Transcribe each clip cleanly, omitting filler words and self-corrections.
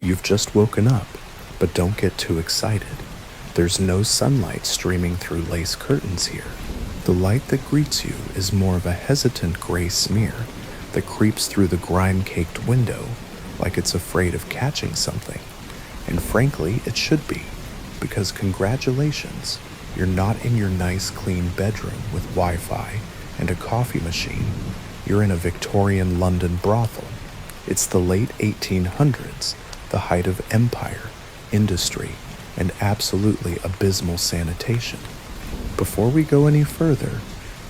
You've just woken up, but don't get too excited. There's no sunlight streaming through lace curtains here. The light that greets you is more of a hesitant gray smear that creeps through the grime-caked window like it's afraid of catching something. And frankly, it should be, because congratulations, you're not in your nice clean bedroom with Wi-Fi and a coffee machine. You're in a Victorian London brothel. It's the late 1800s, the height of empire, industry, and absolutely abysmal sanitation. Before we go any further,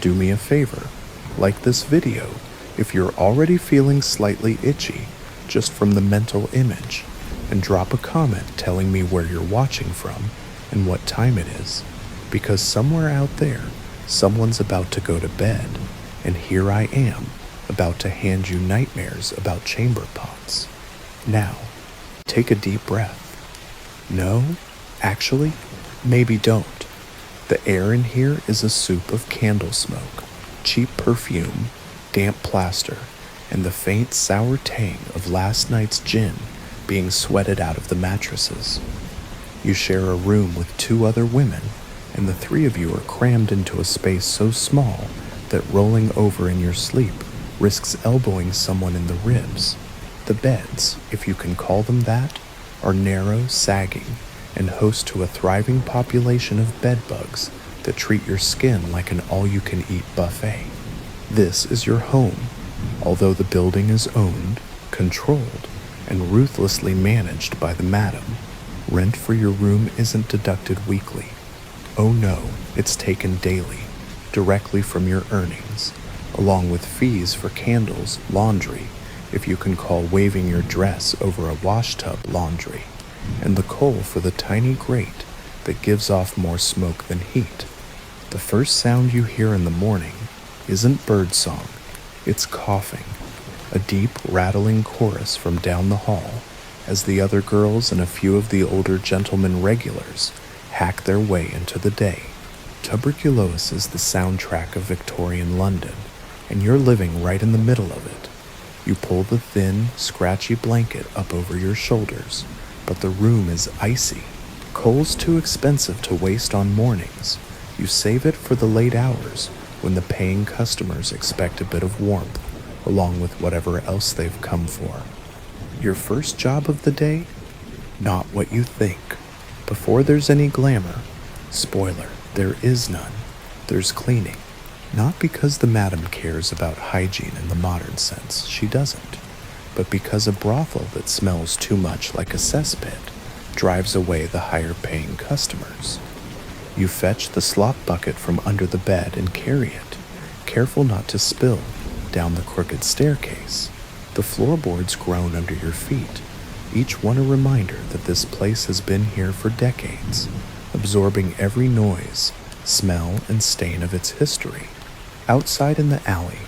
do me a favor, like this video if you're already feeling slightly itchy just from the mental image, and drop a comment telling me where you're watching from and what time it is, because somewhere out there, someone's about to go to bed, and here I am, about to hand you nightmares about chamber pots. Now, take a deep breath. No, actually, maybe don't. The air in here is a soup of candle smoke, cheap perfume, damp plaster, and the faint sour tang of last night's gin being sweated out of the mattresses. You share a room with two other women, and the three of you are crammed into a space so small that rolling over in your sleep risks elbowing someone in the ribs. The beds, if you can call them that, are narrow, sagging, and host to a thriving population of bedbugs that treat your skin like an all-you-can-eat buffet. This is your home, although the building is owned, controlled, and ruthlessly managed by the madam. Rent for your room isn't deducted weekly. Oh no, it's taken daily, directly from your earnings, along with fees for candles, laundry, if you can call waving your dress over a washtub laundry, and the coal for the tiny grate that gives off more smoke than heat. The first sound you hear in the morning isn't birdsong, it's coughing, a deep, rattling chorus from down the hall as the other girls and a few of the older gentlemen regulars hack their way into the day. Tuberculosis is the soundtrack of Victorian London, and you're living right in the middle of it. You pull the thin, scratchy blanket up over your shoulders, but the room is icy. Coal's too expensive to waste on mornings. You save it for the late hours when the paying customers expect a bit of warmth, along with whatever else they've come for. Your first job of the day? Not what you think. Before there's any glamour, spoiler, there is none. There's cleaning. Not because the madam cares about hygiene in the modern sense, she doesn't, but because a brothel that smells too much like a cesspit drives away the higher-paying customers. You fetch the slop bucket from under the bed and carry it, careful not to spill, down the crooked staircase. The floorboards groan under your feet, each one a reminder that this place has been here for decades, absorbing every noise, smell, and stain of its history. Outside in the alley,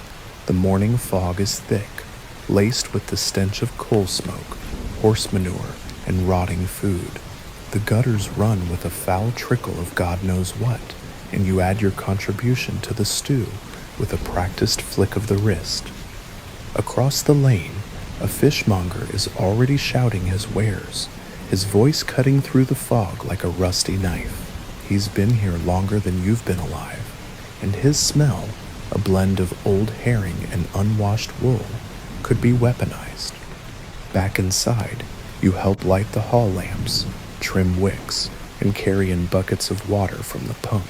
the morning fog is thick, laced with the stench of coal smoke, horse manure, and rotting food. The gutters run with a foul trickle of God knows what, and you add your contribution to the stew with a practiced flick of the wrist. Across the lane, a fishmonger is already shouting his wares, his voice cutting through the fog like a rusty knife. He's been here longer than you've been alive, and his smell, a blend of old herring and unwashed wool, could be weaponized. Back inside, you help light the hall lamps, trim wicks, and carry in buckets of water from the pump.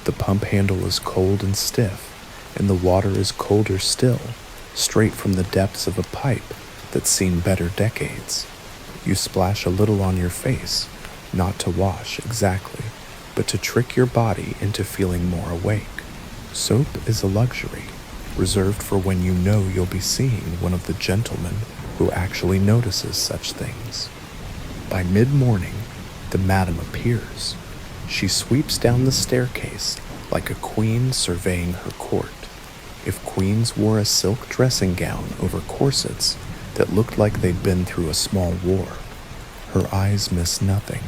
The pump handle is cold and stiff, and the water is colder still, straight from the depths of a pipe that's seen better decades. You splash a little on your face, not to wash exactly, but to trick your body into feeling more awake. Soap is a luxury, reserved for when you know you'll be seeing one of the gentlemen who actually notices such things. By mid-morning, the madam appears. She sweeps down the staircase like a queen surveying her court. If queens wore a silk dressing gown over corsets that looked like they'd been through a small war, her eyes miss nothing.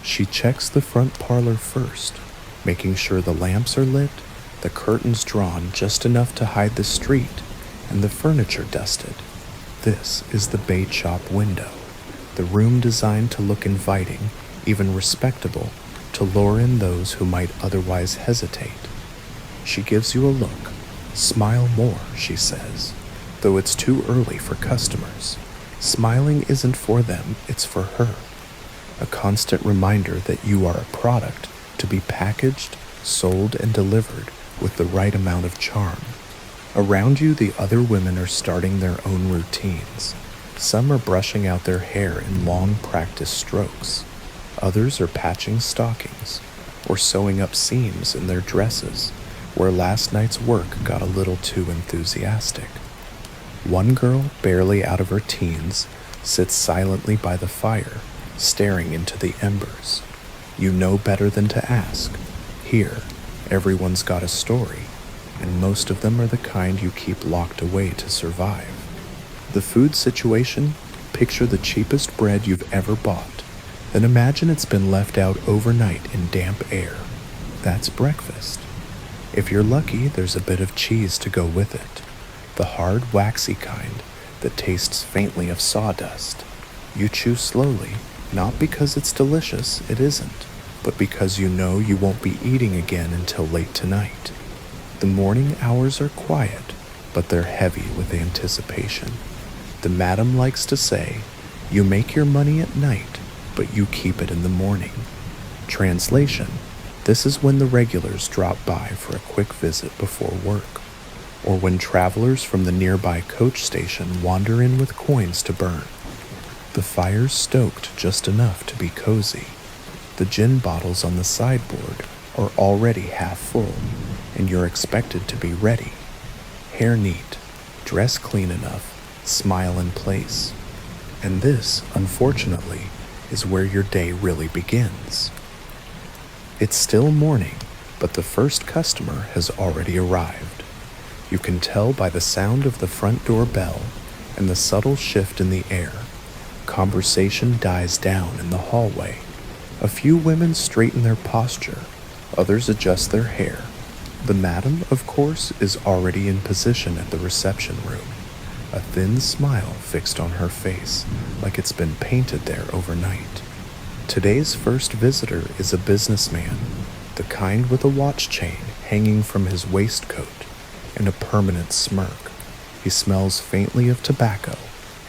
She checks the front parlor first, making sure the lamps are lit, the curtains drawn just enough to hide the street, and the furniture dusted. This is the bait shop window, the room designed to look inviting, even respectable, to lure in those who might otherwise hesitate. She gives you a look. Smile more, she says, though it's too early for customers. Smiling isn't for them, it's for her. A constant reminder that you are a product to be packaged, sold, and delivered with the right amount of charm. Around you, the other women are starting their own routines. Some are brushing out their hair in long practiced strokes. Others are patching stockings or sewing up seams in their dresses where last night's work got a little too enthusiastic. One girl, barely out of her teens, sits silently by the fire, staring into the embers. You know better than to ask. Here, everyone's got a story, and most of them are the kind you keep locked away to survive. The food situation: picture the cheapest bread you've ever bought. Then imagine it's been left out overnight in damp air. That's breakfast. If you're lucky, there's a bit of cheese to go with it. The hard, waxy kind that tastes faintly of sawdust. You chew slowly, not because it's delicious, it isn't, but because you know you won't be eating again until late tonight. The morning hours are quiet, but they're heavy with anticipation. The madam likes to say, you make your money at night, but you keep it in the morning. Translation: this is when the regulars drop by for a quick visit before work, or when travelers from the nearby coach station wander in with coins to burn. The fire's stoked just enough to be cozy. The gin bottles on the sideboard are already half full, and you're expected to be ready. Hair neat, dress clean enough, smile in place. And this, unfortunately, is where your day really begins. It's still morning, but the first customer has already arrived. You can tell by the sound of the front door bell and the subtle shift in the air. Conversation dies down in the hallway. A few women straighten their posture, others adjust their hair. The madam, of course, is already in position at the reception room, a thin smile fixed on her face, like it's been painted there overnight. Today's first visitor is a businessman, the kind with a watch chain hanging from his waistcoat and a permanent smirk. He smells faintly of tobacco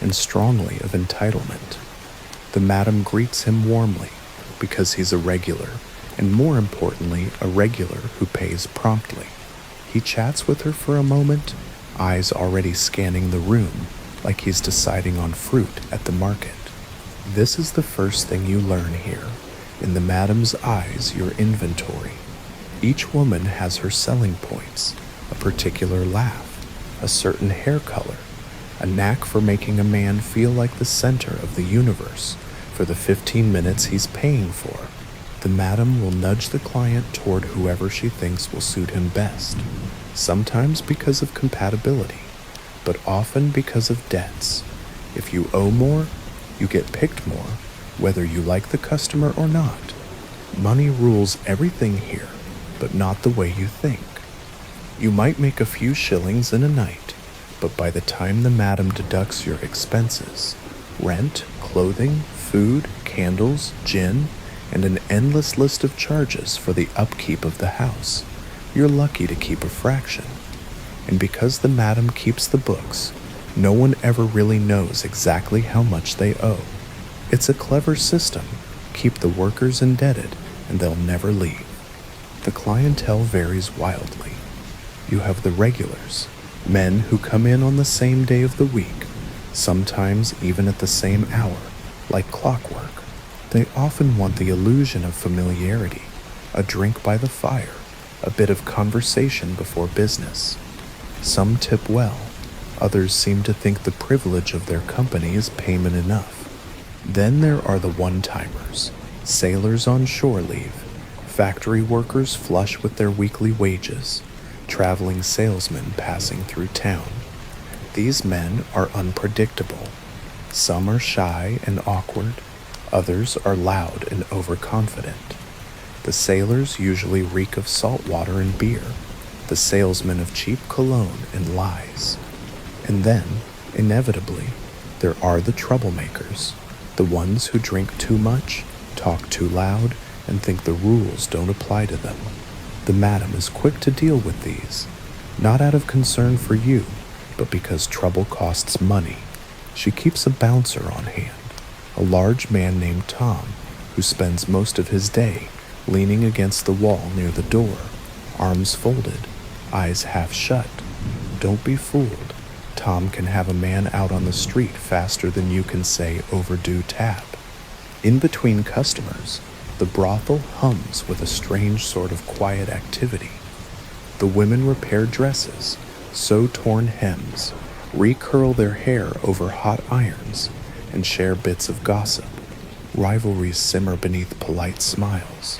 and strongly of entitlement. The madam greets him warmly because he's a regular, and more importantly, a regular who pays promptly. He chats with her for a moment, eyes already scanning the room like he's deciding on fruit at the market. This is the first thing you learn here. In the madam's eyes, your inventory. Each woman has her selling points, a particular laugh, a certain hair color, a knack for making a man feel like the center of the universe for the 15 minutes he's paying for. The madam will nudge the client toward whoever she thinks will suit him best, sometimes because of compatibility, but often because of debts. If you owe more, you get picked more, whether you like the customer or not. Money rules everything here, but not the way you think. You might make a few shillings in a night, but by the time the madam deducts your expenses, rent, clothing, food, candles, gin, and an endless list of charges for the upkeep of the house, you're lucky to keep a fraction. And because the madam keeps the books, no one ever really knows exactly how much they owe. It's a clever system. Keep the workers indebted, and they'll never leave. The clientele varies wildly. You have the regulars, men who come in on the same day of the week, sometimes even at the same hour, like clockwork. They often want the illusion of familiarity, a drink by the fire, a bit of conversation before business. Some tip well. Others seem to think the privilege of their company is payment enough. Then there are the one-timers, sailors on shore leave, factory workers flush with their weekly wages, traveling salesmen passing through town. These men are unpredictable. Some are shy and awkward, others are loud and overconfident. The sailors usually reek of salt water and beer, the salesmen of cheap cologne and lies. And then, inevitably, there are the troublemakers, The ones who drink too much, talk too loud, and think the rules don't apply to them. The madam is quick to deal with these, not out of concern for you, but because trouble costs money. She keeps a bouncer on hand, a large man named Tom, who spends most of his day leaning against the wall near the door, arms folded, eyes half shut. Don't be fooled. Tom can have a man out on the street faster than you can say overdue tap. In between customers, the brothel hums with a strange sort of quiet activity. The women repair dresses, sew torn hems, recurl their hair over hot irons, and share bits of gossip. Rivalries simmer beneath polite smiles.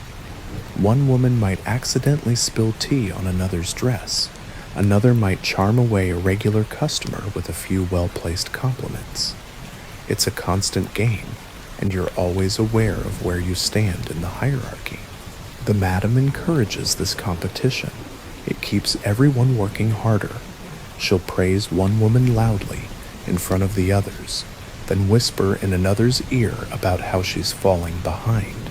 One woman might accidentally spill tea on another's dress. Another might charm away a regular customer with a few well-placed compliments. It's a constant game, and you're always aware of where you stand in the hierarchy. The madam encourages this competition. It keeps everyone working harder. She'll praise one woman loudly in front of the others, then whisper in another's ear about how she's falling behind.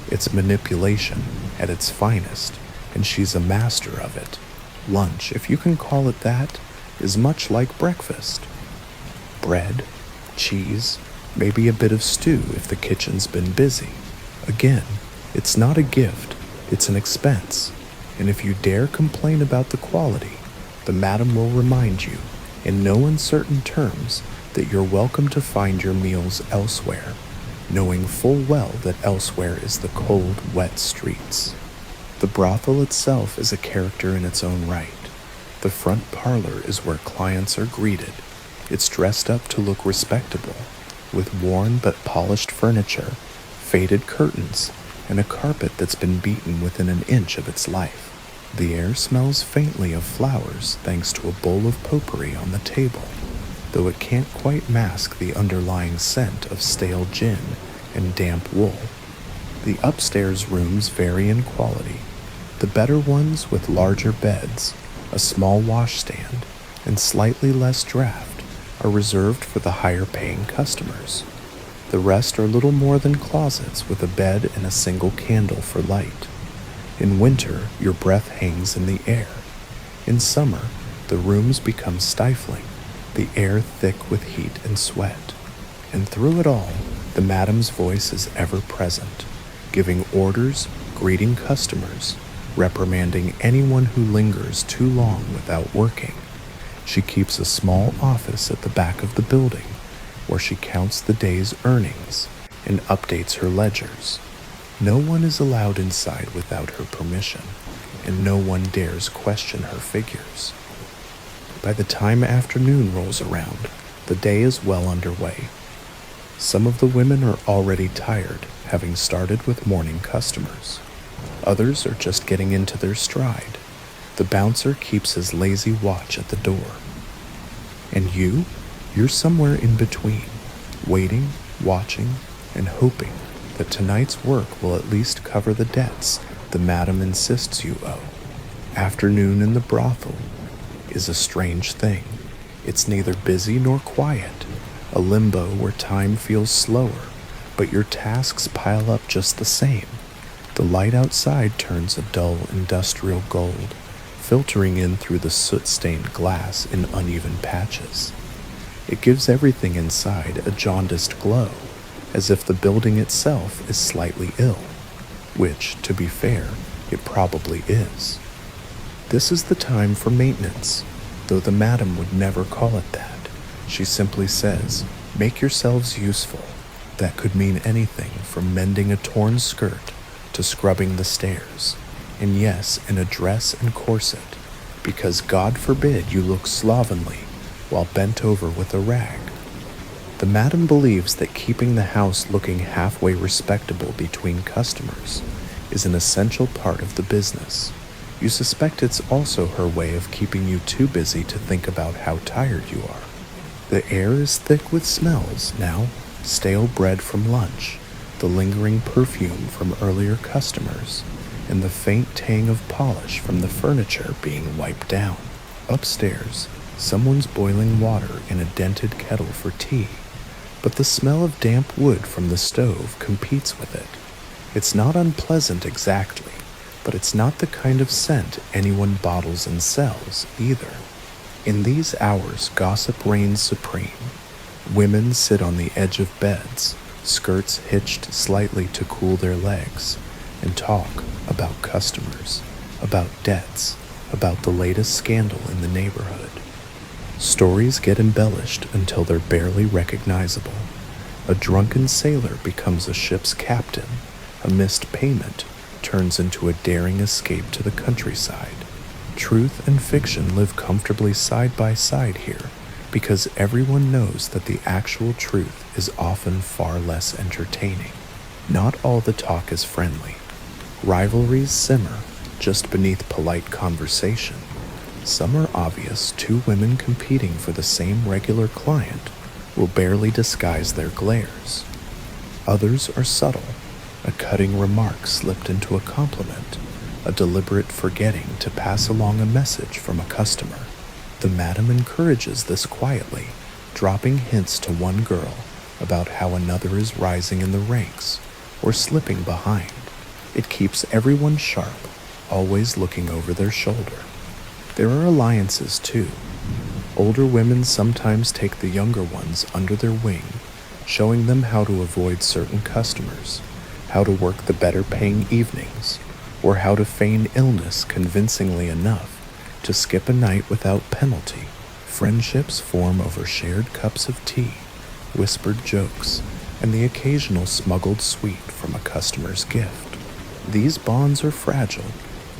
It's manipulation at its finest, and she's a master of it. Lunch, if you can call it that, is much like breakfast. Bread, cheese, maybe a bit of stew if the kitchen's been busy. Again, it's not a gift, it's an expense, and if you dare complain about the quality, the madam will remind you, in no uncertain terms, that you're welcome to find your meals elsewhere, knowing full well that elsewhere is the cold, wet streets. The brothel itself is a character in its own right. The front parlor is where clients are greeted. It's dressed up to look respectable, with worn but polished furniture, faded curtains, and a carpet that's been beaten within an inch of its life. The air smells faintly of flowers thanks to a bowl of potpourri on the table, though it can't quite mask the underlying scent of stale gin and damp wool. The upstairs rooms vary in quality. The better ones with larger beds, a small washstand, and slightly less draft are reserved for the higher-paying customers. The rest are little more than closets with a bed and a single candle for light. In winter, your breath hangs in the air. In summer, the rooms become stifling, the air thick with heat and sweat. And through it all, the madam's voice is ever present, giving orders, greeting customers, reprimanding anyone who lingers too long without working. She keeps a small office at the back of the building where she counts the day's earnings and updates her ledgers. No one is allowed inside without her permission, and no one dares question her figures. By the time afternoon rolls around, the day is well underway. Some of the women are already tired, having started with morning customers. Others are just getting into their stride. The bouncer keeps his lazy watch at the door. And you're somewhere in between, waiting, watching, and hoping that tonight's work will at least cover the debts the madam insists you owe. Afternoon in the brothel is a strange thing. It's neither busy nor quiet, a limbo where time feels slower, but your tasks pile up just the same. The light outside turns a dull industrial gold, filtering in through the soot-stained glass in uneven patches. It gives everything inside a jaundiced glow, as if the building itself is slightly ill, which, to be fair, it probably is. This is the time for maintenance, though the madam would never call it that. She simply says, "Make yourselves useful." That could mean anything from mending a torn skirt to scrubbing the stairs, and yes, in a dress and corset, because God forbid you look slovenly while bent over with a rag. The madam believes that keeping the house looking halfway respectable between customers is an essential part of the business. You suspect it's also her way of keeping you too busy to think about how tired you are. The air is thick with smells now, stale bread from lunch, the lingering perfume from earlier customers, and the faint tang of polish from the furniture being wiped down. Upstairs, someone's boiling water in a dented kettle for tea, but the smell of damp wood from the stove competes with it. It's not unpleasant exactly, but it's not the kind of scent anyone bottles and sells either. In these hours, gossip reigns supreme. Women sit on the edge of beds, skirts hitched slightly to cool their legs, and talk about customers, about debts, about the latest scandal in the neighborhood. Stories get embellished until they're barely recognizable. A drunken sailor becomes a ship's captain. A missed payment turns into a daring escape to the countryside. Truth and fiction live comfortably side by side here because everyone knows that the actual truth is often far less entertaining. Not all the talk is friendly. Rivalries simmer just beneath polite conversation. Some are obvious. Two women competing for the same regular client will barely disguise their glares. Others are subtle. A cutting remark slipped into a compliment, a deliberate forgetting to pass along a message from a customer. The madam encourages this quietly, dropping hints to one girl about how another is rising in the ranks or slipping behind. It keeps everyone sharp, always looking over their shoulder. There are alliances too. Older women sometimes take the younger ones under their wing, showing them how to avoid certain customers, how to work the better-paying evenings, or how to feign illness convincingly enough to skip a night without penalty. Friendships form over shared cups of tea, whispered jokes, and the occasional smuggled sweet from a customer's gift. These bonds are fragile,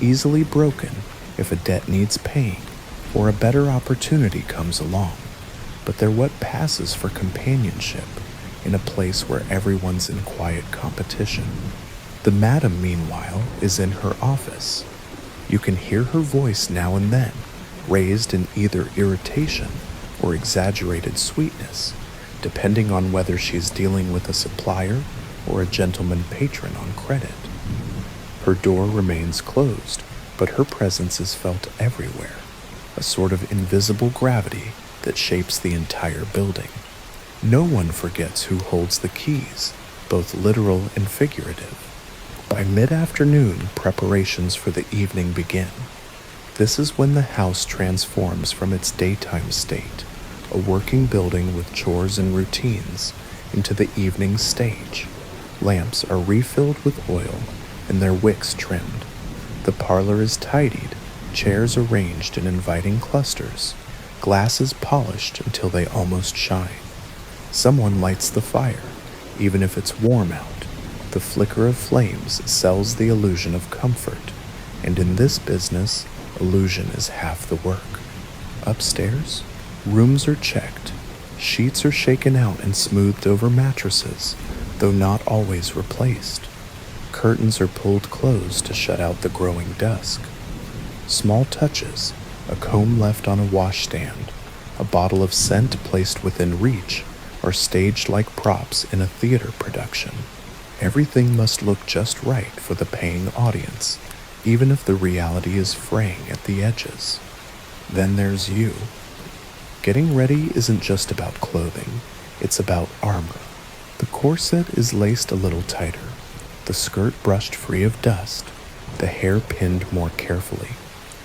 easily broken if a debt needs paying or a better opportunity comes along, but they're what passes for companionship in a place where everyone's in quiet competition. The madam, meanwhile, is in her office. You can hear her voice now and then, raised in either irritation or exaggerated sweetness, depending on whether she's dealing with a supplier or a gentleman patron on credit. Her door remains closed, but her presence is felt everywhere, a sort of invisible gravity that shapes the entire building. No one forgets who holds the keys, both literal and figurative. By mid-afternoon, preparations for the evening begin. This is when the house transforms from its daytime state, a working building with chores and routines, into the evening stage. Lamps are refilled with oil and their wicks trimmed. The parlor is tidied, chairs arranged in inviting clusters, glasses polished until they almost shine. Someone lights the fire, even if it's warm out. The flicker of flames sells the illusion of comfort, and in this business, illusion is half the work. Upstairs, rooms are checked. Sheets are shaken out and smoothed over mattresses, though not always replaced. Curtains are pulled close to shut out the growing dusk. Small touches, a comb left on a washstand, a bottle of scent placed within reach, are staged like props in a theater production. Everything must look just right for the paying audience, even if the reality is fraying at the edges. Then there's you. Getting ready isn't just about clothing, it's about armor. The corset is laced a little tighter, the skirt brushed free of dust, the hair pinned more carefully.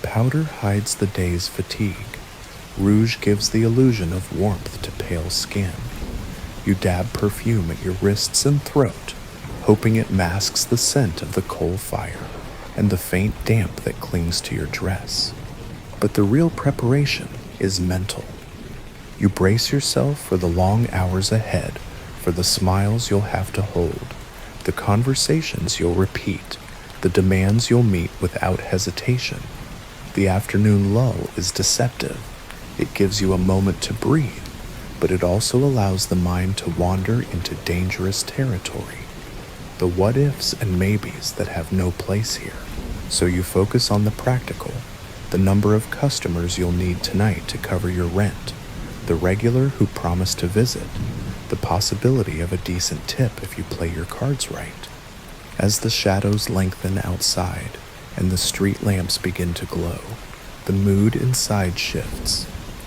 Powder hides the day's fatigue. Rouge gives the illusion of warmth to pale skin. You dab perfume at your wrists and throat, hoping it masks the scent of the coal fire and the faint damp that clings to your dress. But the real preparation is mental. You brace yourself for the long hours ahead, for the smiles you'll have to hold, the conversations you'll repeat, the demands you'll meet without hesitation. The afternoon lull is deceptive. It gives you a moment to breathe, but it also allows the mind to wander into dangerous territory, the what-ifs and maybes that have no place here. So you focus on the practical, the number of customers you'll need tonight to cover your rent, the regular who promise to visit, the possibility of a decent tip if you play your cards right. As the shadows lengthen outside and the street lamps begin to glow, the mood inside shifts.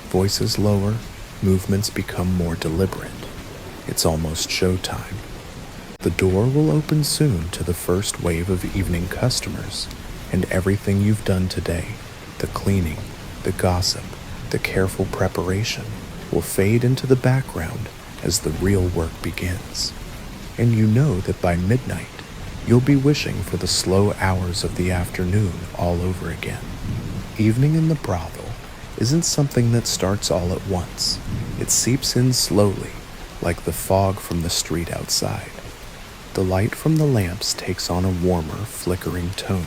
Voices lower, movements become more deliberate. It's almost showtime. The door will open soon to the first wave of evening customers, and everything you've done today, the cleaning, the gossip, the careful preparation, will fade into the background as the real work begins. And you know that by midnight, you'll be wishing for the slow hours of the afternoon all over again. Evening in the brothel isn't something that starts all at once. It seeps in slowly, like the fog from the street outside. The light from the lamps takes on a warmer, flickering tone.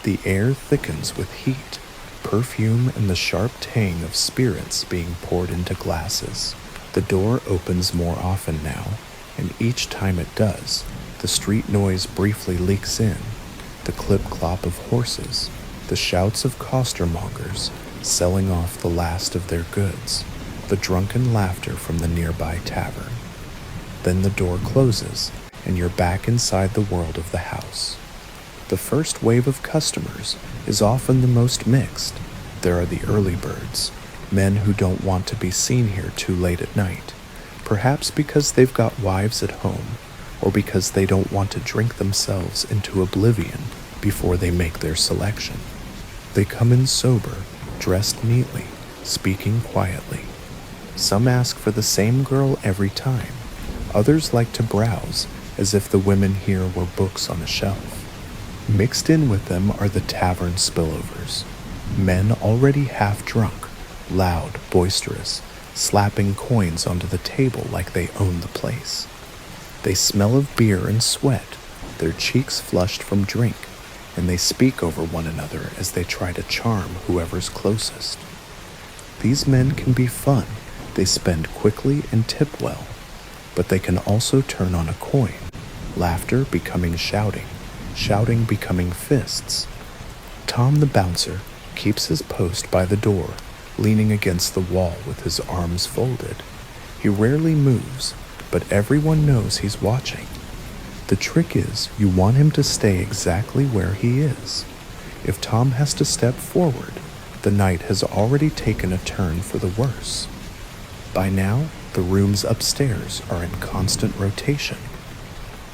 The air thickens with heat, perfume, and the sharp tang of spirits being poured into glasses. The door opens more often now, and each time it does, the street noise briefly leaks in. The clip-clop of horses, the shouts of costermongers selling off the last of their goods, the drunken laughter from the nearby tavern. Then the door closes, and you're back inside the world of the house. The first wave of customers is often the most mixed. There are the early birds, men who don't want to be seen here too late at night, perhaps because they've got wives at home, or because they don't want to drink themselves into oblivion before they make their selection. They come in sober, dressed neatly, speaking quietly. Some ask for the same girl every time. Others like to browse as if the women here were books on a shelf. Mixed in with them are the tavern spillovers, men already half drunk, loud, boisterous, slapping coins onto the table like they own the place. They smell of beer and sweat, their cheeks flushed from drink, and they speak over one another as they try to charm whoever's closest. These men can be fun. They spend quickly and tip well, but they can also turn on a coin, laughter becoming shouting, shouting becoming fists. Tom the bouncer keeps his post by the door, leaning against the wall with his arms folded. He rarely moves, but everyone knows he's watching. The trick is you want him to stay exactly where he is. If Tom has to step forward, the night has already taken a turn for the worse. By now, the rooms upstairs are in constant rotation.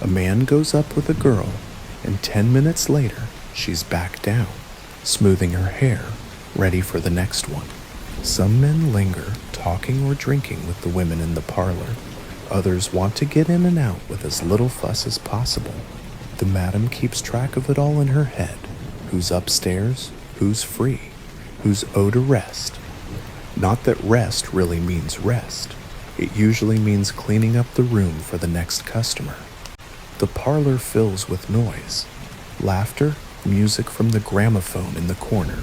A man goes up with a girl, and 10 minutes later, she's back down, smoothing her hair, ready for the next one. Some men linger, talking or drinking with the women in the parlor. Others want to get in and out with as little fuss as possible. The madam keeps track of it all in her head. Who's upstairs, who's free, who's owed a rest. Not that rest really means rest. It usually means cleaning up the room for the next customer. The parlor fills with noise. Laughter, music from the gramophone in the corner,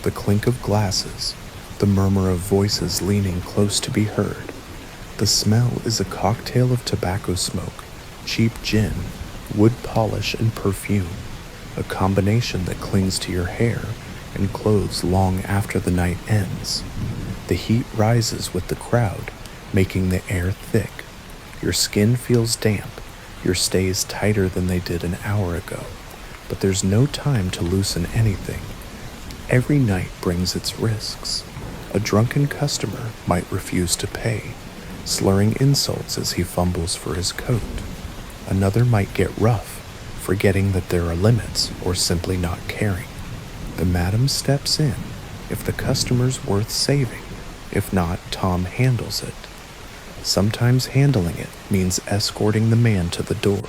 the clink of glasses, the murmur of voices leaning close to be heard. The smell is a cocktail of tobacco smoke, cheap gin, wood polish, and perfume, a combination that clings to your hair and clothes long after the night ends. The heat rises with the crowd, making the air thick. Your skin feels damp, your stays tighter than they did an hour ago, but there's no time to loosen anything. Every night brings its risks. A drunken customer might refuse to pay, slurring insults as he fumbles for his coat. Another might get rough, forgetting that there are limits or simply not caring. The madam steps in if the customer's worth saving. If not, Tom handles it. Sometimes handling it means escorting the man to the door.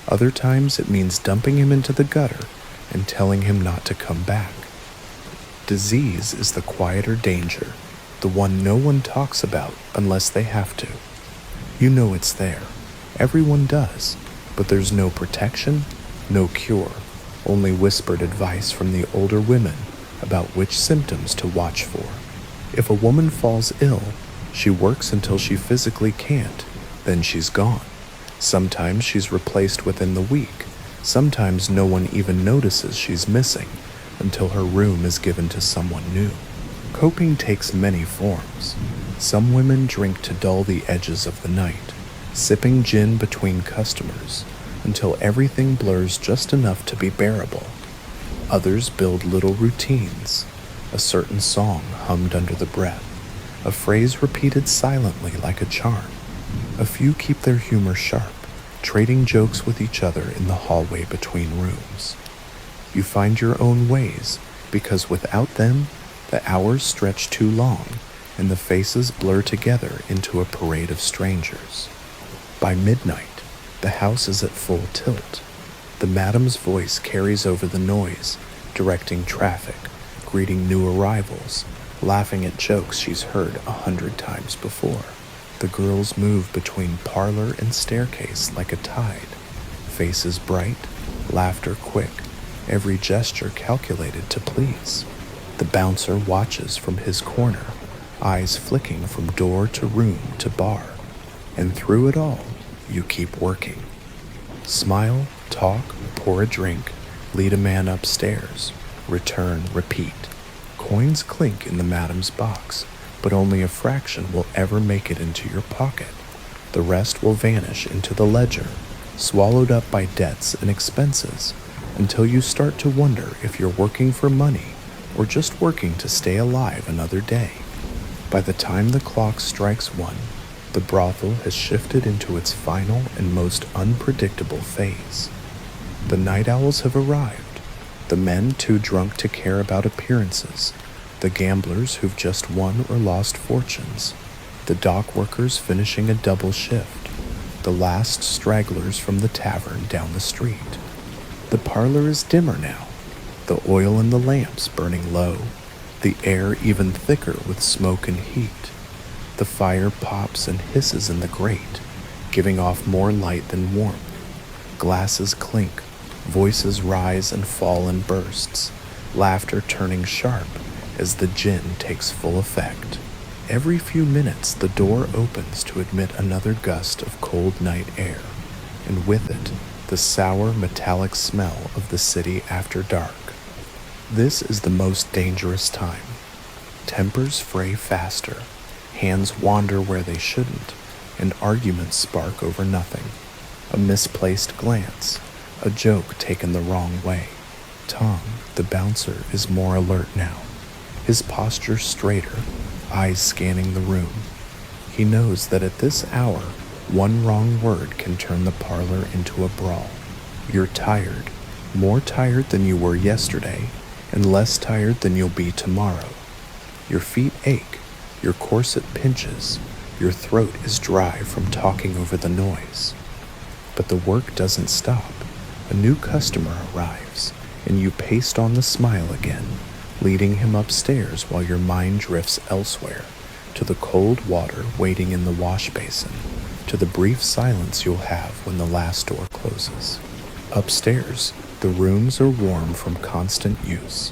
Other times it means dumping him into the gutter and telling him not to come back. Disease is the quieter danger, the one no one talks about unless they have to. You know it's there. Everyone does, but there's no protection, no cure, only whispered advice from the older women about which symptoms to watch for. If a woman falls ill, she works until she physically can't, then she's gone. Sometimes she's replaced within the week. Sometimes no one even notices she's missing until her room is given to someone new. Coping takes many forms. Some women drink to dull the edges of the night, sipping gin between customers until everything blurs just enough to be bearable. Others build little routines, a certain song hummed under the breath, a phrase repeated silently like a charm. A few keep their humor sharp, trading jokes with each other in the hallway between rooms. You find your own ways, because without them, the hours stretch too long and the faces blur together into a parade of strangers. By midnight, the house is at full tilt. The madam's voice carries over the noise, directing traffic, greeting new arrivals, laughing at jokes she's heard 100 times before. The girls move between parlor and staircase like a tide, faces bright, laughter quick, every gesture calculated to please. The bouncer watches from his corner, eyes flicking from door to room to bar, and through it all, you keep working. Smile, talk, pour a drink, lead a man upstairs, return, repeat. Coins clink in the madam's box, but only a fraction will ever make it into your pocket. The rest will vanish into the ledger, swallowed up by debts and expenses, until you start to wonder if you're working for money or just working to stay alive another day. By the time the clock strikes 1, the brothel has shifted into its final and most unpredictable phase. The night owls have arrived, the men too drunk to care about appearances, the gamblers who've just won or lost fortunes, the dock workers finishing a double shift, the last stragglers from the tavern down the street. The parlor is dimmer now, the oil in the lamps burning low, the air even thicker with smoke and heat. The fire pops and hisses in the grate, giving off more light than warmth. Glasses clink, voices rise and fall in bursts, laughter turning sharp as the gin takes full effect. Every few minutes the door opens to admit another gust of cold night air, and with it, the sour metallic smell of the city after dark. This is the most dangerous time. Tempers fray faster, hands wander where they shouldn't, and arguments spark over nothing. A misplaced glance, a joke taken the wrong way. Tom, the bouncer, is more alert now, his posture straighter, eyes scanning the room. He knows that at this hour, one wrong word can turn the parlor into a brawl. You're tired, more tired than you were yesterday, and less tired than you'll be tomorrow. Your feet ache, your corset pinches, your throat is dry from talking over the noise. But the work doesn't stop. A new customer arrives, and you paste on the smile again, leading him upstairs while your mind drifts elsewhere, to the cold water waiting in the wash basin, to the brief silence you'll have when the last door closes. Upstairs, the rooms are warm from constant use.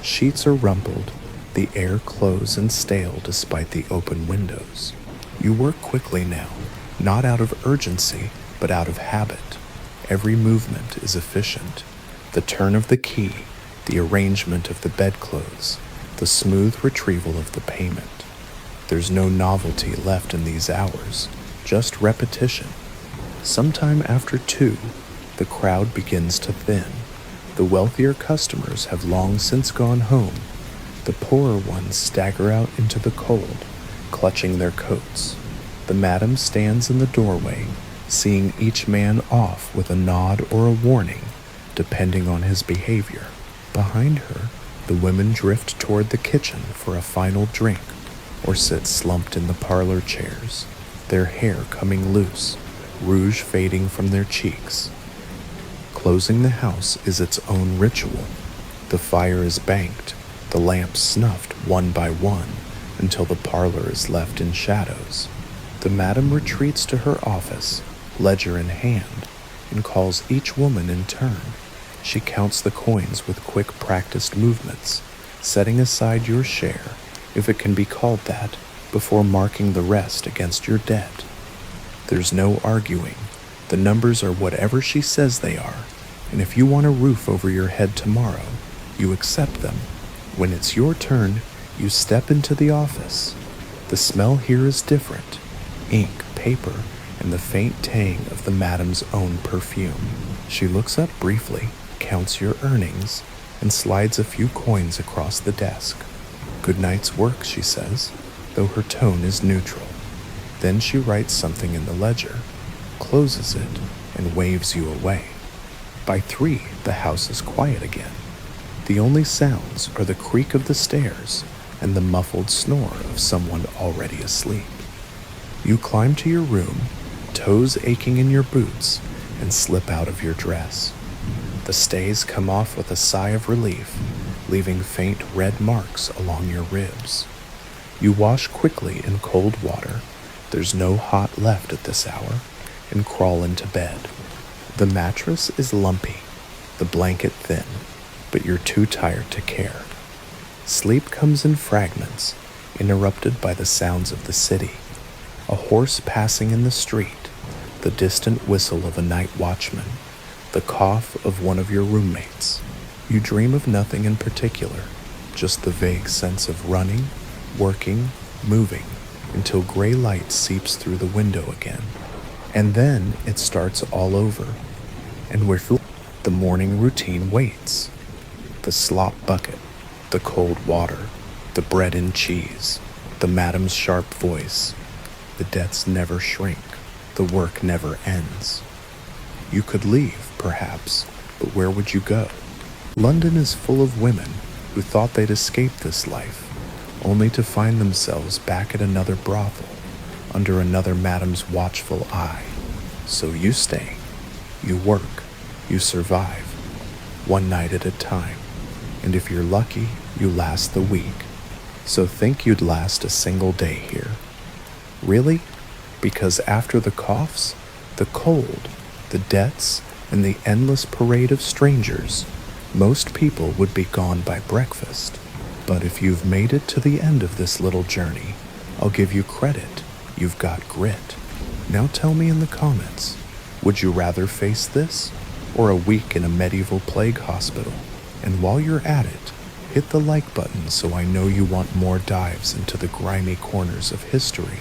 Sheets are rumpled, the air close and stale despite the open windows. You work quickly now, not out of urgency, but out of habit. Every movement is efficient. The turn of the key, the arrangement of the bedclothes, the smooth retrieval of the payment. There's no novelty left in these hours, just repetition. Sometime after 2, the crowd begins to thin. The wealthier customers have long since gone home. The poorer ones stagger out into the cold, clutching their coats. The madam stands in the doorway, seeing each man off with a nod or a warning, depending on his behavior. Behind her, the women drift toward the kitchen for a final drink, or sit slumped in the parlor chairs, their hair coming loose, rouge fading from their cheeks. Closing the house is its own ritual. The fire is banked, the lamps snuffed one by one, until the parlor is left in shadows. The madam retreats to her office, ledger in hand, and calls each woman in turn. She counts the coins with quick practiced movements, setting aside your share, if it can be called that, before marking the rest against your debt. There's no arguing. The numbers are whatever she says they are, and if you want a roof over your head tomorrow, you accept them. When it's your turn, you step into the office. The smell here is different. Ink, paper, and the faint tang of the madam's own perfume. She looks up briefly, counts your earnings, and slides a few coins across the desk. Good night's work, she says, though her tone is neutral. Then she writes something in the ledger, closes it, and waves you away. By 3, the house is quiet again. The only sounds are the creak of the stairs and the muffled snore of someone already asleep. You climb to your room, toes aching in your boots, and slip out of your dress. The stays come off with a sigh of relief, leaving faint red marks along your ribs. You wash quickly in cold water, there's no hot left at this hour, and crawl into bed. The mattress is lumpy, the blanket thin, but you're too tired to care. Sleep comes in fragments, interrupted by the sounds of the city. A horse passing in the street, the distant whistle of a night watchman, the cough of one of your roommates. You dream of nothing in particular, just the vague sense of running, working, moving, until gray light seeps through the window again. And then it starts all over, and the morning routine waits. The slop bucket, the cold water, the bread and cheese, the madam's sharp voice. The debts never shrink, the work never ends. You could leave, perhaps, but where would you go? London is full of women who thought they'd escape this life, only to find themselves back at another brothel, under another madam's watchful eye. So you stay, you work, you survive, one night at a time, and if you're lucky, you last the week. So think you'd last a single day here. Really? Because after the coughs, the cold, the debts, and the endless parade of strangers, most people would be gone by breakfast. But if you've made it to the end of this little journey, I'll give you credit. You've got grit. Now tell me in the comments, would you rather face this or a week in a medieval plague hospital? And while you're at it, hit the like button so I know you want more dives into the grimy corners of history.